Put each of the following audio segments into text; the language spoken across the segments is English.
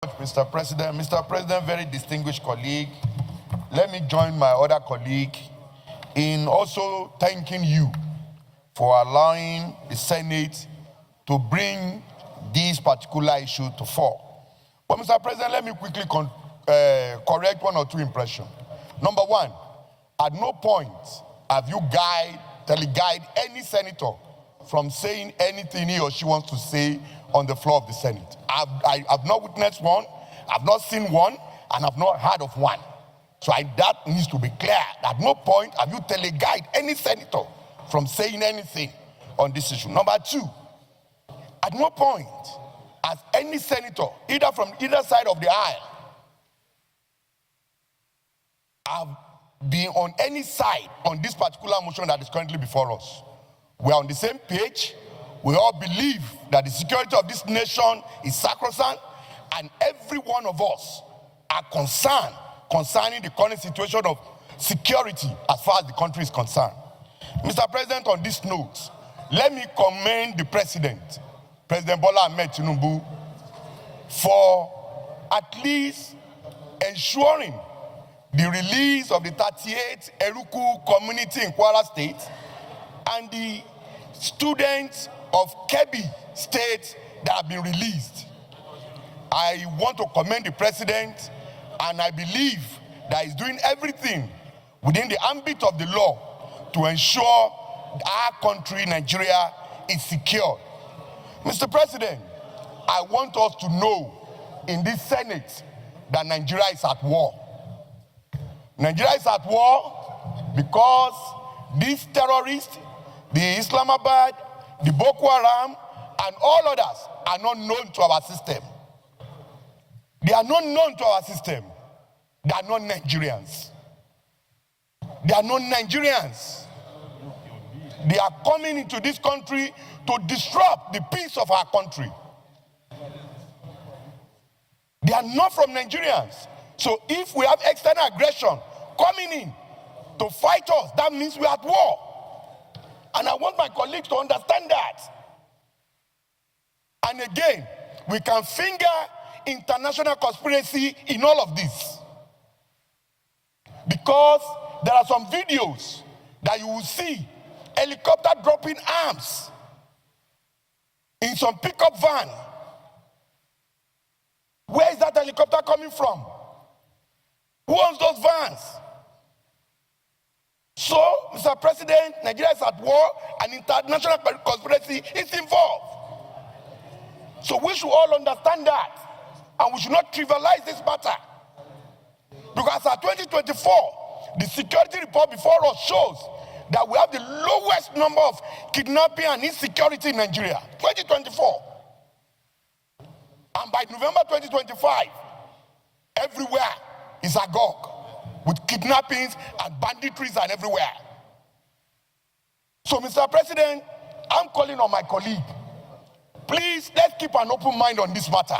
Mr. President. Mr. President, very distinguished colleague, let me join my other colleague in also thanking you for allowing the Senate to bring this particular issue to fore. But Mr. President, let me quickly correct one or two impressions. Number one, at no point have you teleguided any senator from saying anything he or she wants to say on the floor of the Senate. I've not witnessed one, I've not seen one, and I've not heard of one. So that needs to be clear. At no point have you teleguided any senator from saying anything on this issue. Number two, at no point has any senator, either from either side of the aisle, have been on any side on this particular motion that is currently before us. We are on the same page. We all believe that the security of this nation is sacrosanct, and every one of us are concerned concerning the current situation of security as far as the country is concerned. Mr. President, on this note, let me commend the President, President Bola Ahmed Tinubu, for at least ensuring the release of the 38 Eruku community in Kwara State and the students of Kebbi State that have been released. I want to commend the President, and I believe that he's doing everything within the ambit of the law to ensure our country, Nigeria, is secure. Mr. President, I want us to know in this Senate that Nigeria is at war. Nigeria is at war because these terrorists, the Islamabad, the Boko Haram, and all others are not known to our system. They are not known to our system. They are not Nigerians. They are not Nigerians. They are coming into this country to disrupt the peace of our country. They are not from Nigerians. So if we have external aggression coming in to fight us, that means we are at war. And I want my colleagues to understand that. And again, we can finger international conspiracy in all of this. Because there are some videos that you will see helicopter dropping arms in some pickup van. Where is that helicopter coming from? Who owns those vans? So, Mr. President, Nigeria is at war and international conspiracy is involved. So we should all understand that, and we should not trivialize this matter. Because at 2024, the security report before us shows that we have the lowest number of kidnapping and insecurity in Nigeria. 2024. And by November 2025, everywhere is agog with kidnappings and banditries and everywhere. So, Mr. President, I'm calling on my colleague. Please, let's keep an open mind on this matter.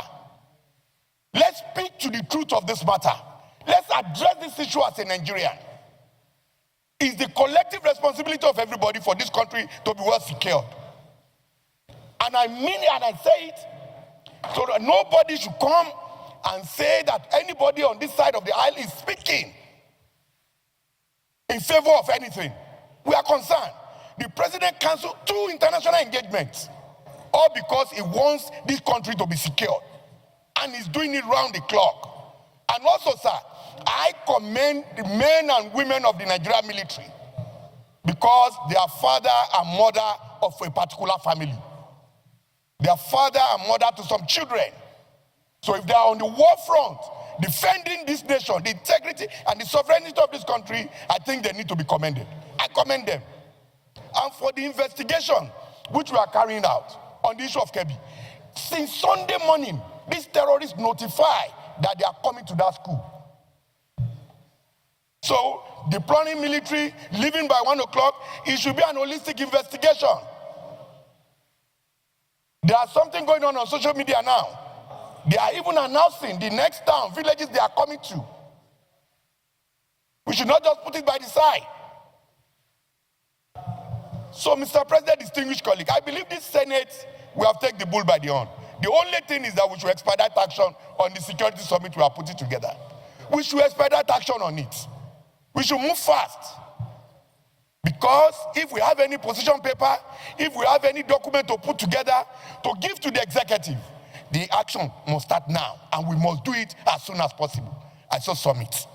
Let's speak to the truth of this matter. Let's address this issue as a Nigerian. It's the collective responsibility of everybody for this country to be well secured. And I mean it and I say it, so that nobody should come and say that anybody on this side of the aisle is speaking in favor of anything. We are concerned. The president canceled 2 international engagements, all because he wants this country to be secured. And he's doing it round the clock. And also, sir, I commend the men and women of the Nigerian military because they are father and mother of a particular family. They are father and mother to some children. So if they are on the war front, defending this nation, the integrity and the sovereignty of this country, I think they need to be commended. I commend them. And for the investigation which we are carrying out on the issue of Kebbi, since Sunday morning, these terrorists notify that they are coming to that school. So, deploying military, leaving by 1 o'clock, it should be an holistic investigation. There's something going on social media now. They are even announcing the next town, villages they are coming to. We should not just put it by the side. So, Mr. President, distinguished colleague, I believe this Senate will have taken the bull by the horn. The only thing is that we should expedite action on the security summit we are putting together. We should expedite action on it. We should move fast. Because if we have any position paper, if we have any document to put together, to give to the executive, the action must start now, and we must do it as soon as possible. I saw summit.